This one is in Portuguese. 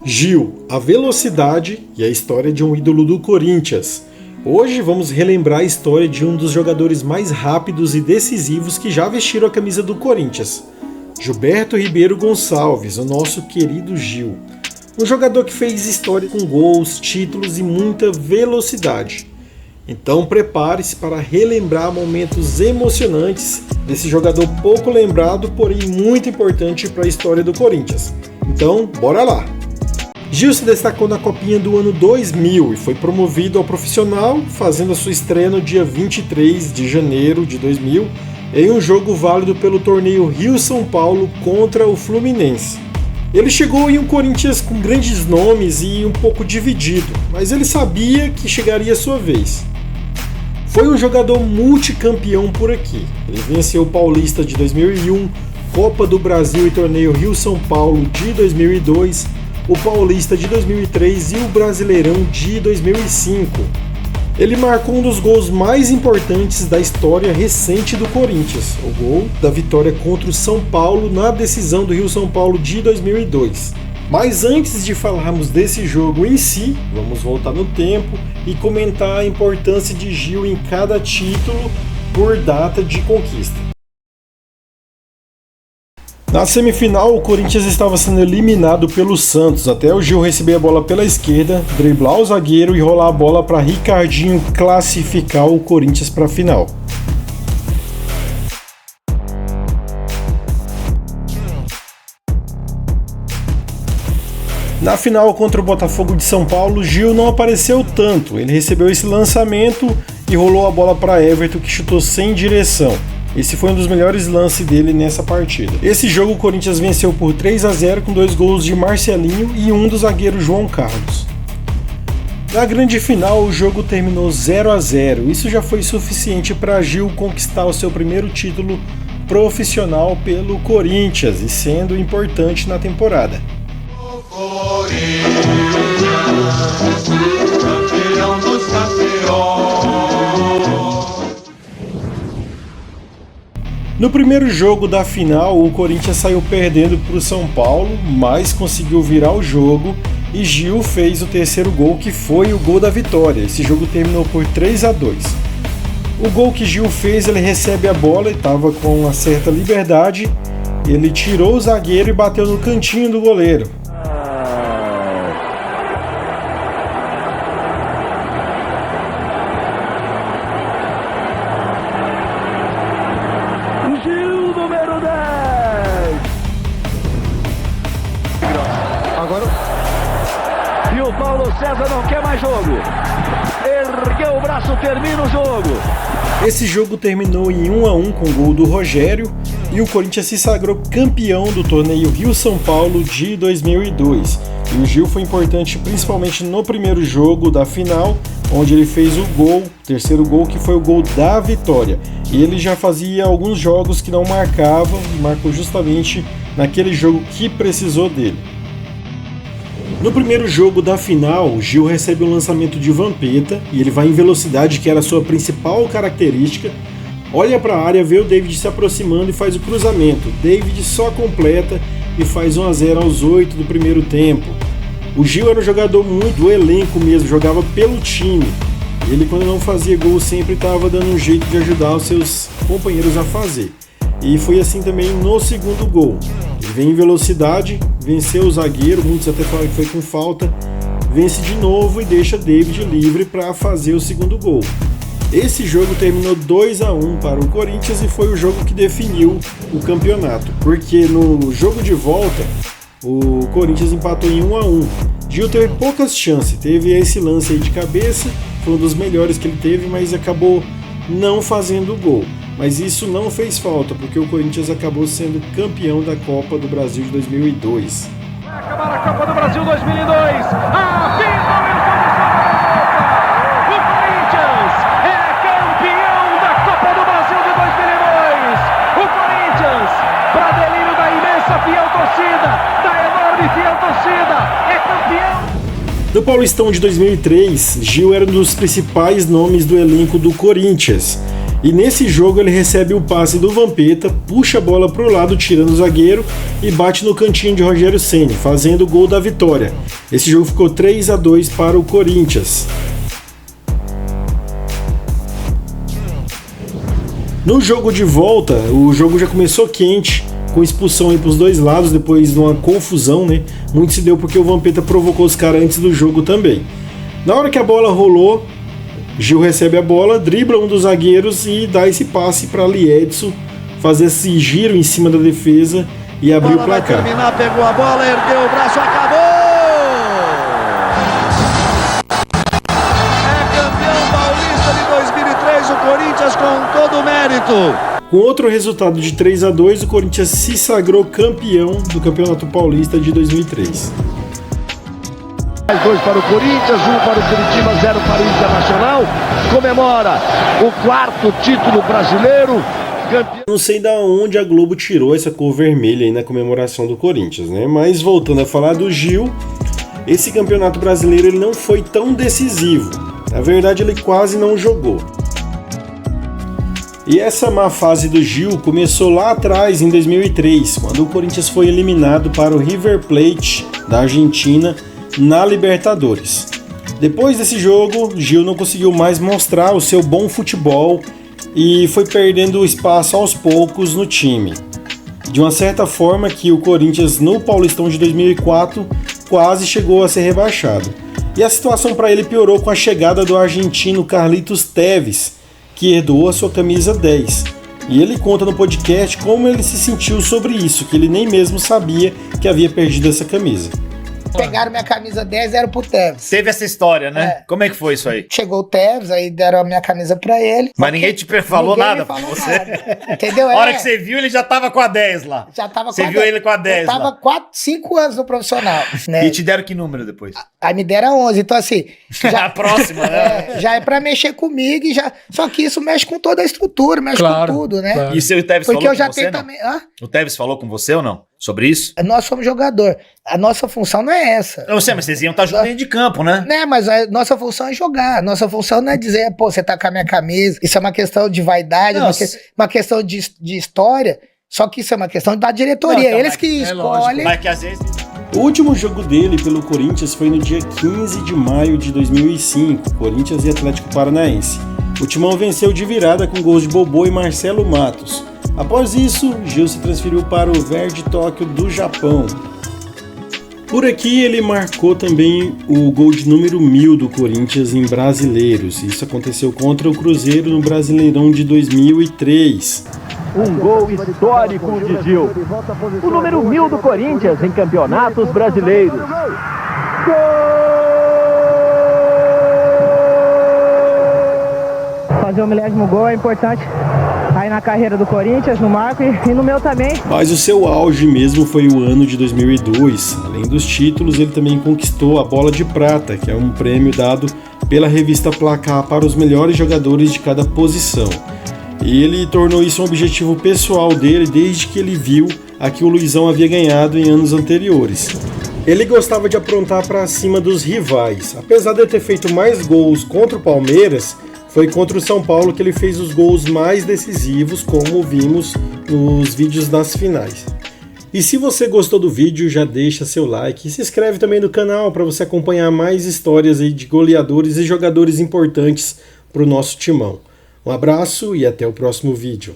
Gil, a velocidade e a história de um ídolo do Corinthians. Hoje vamos relembrar a história de um dos jogadores mais rápidos e decisivos que já vestiram a camisa do Corinthians, Gilberto Ribeiro Gonçalves, o nosso querido Gil. Um jogador que fez história com gols, títulos e muita velocidade. Então prepare-se para relembrar momentos emocionantes desse jogador pouco lembrado, porém muito importante para a história do Corinthians. Então, bora lá! Gil se destacou na Copinha do ano 2000 e foi promovido ao profissional, fazendo a sua estreia no dia 23 de janeiro de 2000 em um jogo válido pelo torneio Rio-São Paulo contra o Fluminense. Ele chegou em um Corinthians com grandes nomes e um pouco dividido, mas ele sabia que chegaria a sua vez. Foi um jogador multicampeão por aqui. Ele venceu o Paulista de 2001, Copa do Brasil e torneio Rio-São Paulo de 2002, o Paulista de 2003 e o Brasileirão de 2005. Ele marcou um dos gols mais importantes da história recente do Corinthians, o gol da vitória contra o São Paulo na decisão do Rio-São Paulo de 2002. Mas antes de falarmos desse jogo em si, vamos voltar no tempo e comentar a importância de Gil em cada título por data de conquista. Na semifinal, o Corinthians estava sendo eliminado pelo Santos, até o Gil receber a bola pela esquerda, driblar o zagueiro e rolar a bola para Ricardinho classificar o Corinthians para a final. Na final contra o Botafogo de São Paulo, Gil não apareceu tanto, ele recebeu esse lançamento e rolou a bola para Everton, que chutou sem direção. Esse foi um dos melhores lances dele nessa partida. Esse jogo o Corinthians venceu por 3-0 com 2 gols de Marcelinho e um do zagueiro João Carlos. Na grande final o jogo terminou 0-0. Isso já foi suficiente para Gil conquistar o seu primeiro título profissional pelo Corinthians e sendo importante na temporada. Campeão dos campeões. No primeiro jogo da final, o Corinthians saiu perdendo para o São Paulo, mas conseguiu virar o jogo e Gil fez o terceiro gol, que foi o gol da vitória. Esse jogo terminou por 3-2. O gol que Gil fez, ele recebe a bola e estava com uma certa liberdade, ele tirou o zagueiro e bateu no cantinho do goleiro. E o Paulo César não quer mais jogo. Ergueu o braço, termina o jogo. Esse jogo terminou em 1-1 com o gol do Rogério e o Corinthians se sagrou campeão do torneio Rio-São Paulo de 2002. E o Gil foi importante principalmente no primeiro jogo da final, onde ele fez o gol, o terceiro gol, que foi o gol da vitória. E ele já fazia alguns jogos que não marcava e marcou justamente naquele jogo que precisou dele. No primeiro jogo da final, o Gil recebe um lançamento de Vampeta e ele vai em velocidade, que era a sua principal característica. Olha para a área, vê o David se aproximando e faz o cruzamento. David só completa e faz 1-0 aos 8 do primeiro tempo. O Gil era um jogador muito do elenco mesmo, jogava pelo time. Ele, quando não fazia gol, sempre estava dando um jeito de ajudar os seus companheiros a fazer. E foi assim também no segundo gol. Ele vem em velocidade, venceu o zagueiro, muitos até falam que foi com falta, vence de novo e deixa David livre para fazer o segundo gol. Esse jogo terminou 2-1 para o Corinthians e foi o jogo que definiu o campeonato, porque no jogo de volta o Corinthians empatou em 1-1. Gil teve poucas chances, teve esse lance aí de cabeça, foi um dos melhores que ele teve, mas acabou não fazendo o gol. Mas isso não fez falta, porque o Corinthians acabou sendo campeão da Copa do Brasil de 2002. Vai acabar a Copa do Brasil 2002. A final o Corinthians é campeão da Copa do Brasil de 2002. O Corinthians, para delírio da imensa fiel torcida, da enorme fiel torcida, é campeão. No Paulistão de 2003, Gil era um dos principais nomes do elenco do Corinthians. E nesse jogo ele recebe o passe do Vampeta, puxa a bola para o lado, tirando o zagueiro e bate no cantinho de Rogério Ceni, fazendo o gol da vitória. Esse jogo ficou 3-2 para o Corinthians. No jogo de volta, o jogo já começou quente, com expulsão aí para os dois lados, depois de uma confusão, né? Muito se deu porque o Vampeta provocou os caras antes do jogo também. Na hora que a bola rolou, Gil recebe a bola, dribla um dos zagueiros e dá esse passe para Liedson fazer esse giro em cima da defesa e abrir o placar. Vai terminar, pegou a bola, ergueu o braço, acabou! O Corinthians com todo o mérito. Com outro resultado de 3-2, o Corinthians se sagrou campeão do Campeonato Paulista de 2003. Mais 2 para o Corinthians, 1 para o Curitiba, 0 para o Internacional. Comemora o 4º título brasileiro. Campeão. Não sei da onde a Globo tirou essa cor vermelha aí na comemoração do Corinthians, né? Mas voltando a falar do Gil, esse Campeonato Brasileiro ele não foi tão decisivo. Na verdade, ele quase não jogou. E essa má fase do Gil começou lá atrás, em 2003, quando o Corinthians foi eliminado para o River Plate da Argentina na Libertadores. Depois desse jogo, Gil não conseguiu mais mostrar o seu bom futebol e foi perdendo espaço aos poucos no time. De uma certa forma que o Corinthians no Paulistão de 2004 quase chegou a ser rebaixado. E a situação para ele piorou com a chegada do argentino Carlitos Tevez, que herdou a sua camisa 10. E ele conta no podcast como ele se sentiu sobre isso, que ele nem mesmo sabia que havia perdido essa camisa. Pegaram minha camisa 10 e deram pro Tevez. Teve essa história, né? É. Como é que foi isso aí? Chegou o Tevez, aí deram a minha camisa pra ele. Mas ninguém te falou Ninguém nada me pra falou você. nada. Entendeu? A hora que você viu, ele já tava com a 10 lá. Já tava Você com a viu 10. ele com a 10 Eu tava lá. 4, 5 anos no profissional, né? E te deram que número depois? Aí me deram 11, então assim... A próxima, né? Já é pra mexer comigo e já... Só que isso mexe com toda a estrutura, mexe com tudo, né? E o Tevez Porque falou eu já com você, tenho não? também... Hã? O Tevez falou com você ou não? Sobre isso? Nós somos jogador. A nossa função não é essa. Eu sei, mas vocês iam estar juntos dentro de campo, né? Né, mas a nossa função é jogar. Nossa função não é dizer, pô, você tá com a minha camisa. Isso é uma questão de vaidade, uma questão de história. Só que isso é uma questão da diretoria. Não, então, Eles mas que é escolhem. lógico, mas que às vezes... O último jogo dele pelo Corinthians foi no dia 15 de maio de 2005, Corinthians e Atlético Paranaense. O Timão venceu de virada com gols de Bobô e Marcelo Matos. Após isso, Gil se transferiu para o Verde Tóquio do Japão. Por aqui ele marcou também o gol de número 1000 do Corinthians em Brasileiros. Isso aconteceu contra o Cruzeiro no Brasileirão de 2003. Um gol histórico de Gil. O número 1000 do Corinthians em campeonatos brasileiros. Fazer o 1000º gol é importante aí na carreira do Corinthians, no Marco e no meu também. Mas o seu auge mesmo foi o ano de 2002. Além dos títulos, ele também conquistou a Bola de Prata, que é um prêmio dado pela revista Placar para os melhores jogadores de cada posição. E ele tornou isso um objetivo pessoal dele desde que ele viu a que o Luizão havia ganhado em anos anteriores. Ele gostava de aprontar para cima dos rivais. Apesar de ter feito mais gols contra o Palmeiras, foi contra o São Paulo que ele fez os gols mais decisivos, como vimos nos vídeos das finais. E se você gostou do vídeo, já deixa seu like e se inscreve também no canal para você acompanhar mais histórias aí de goleadores e jogadores importantes para o nosso timão. Um abraço e até o próximo vídeo.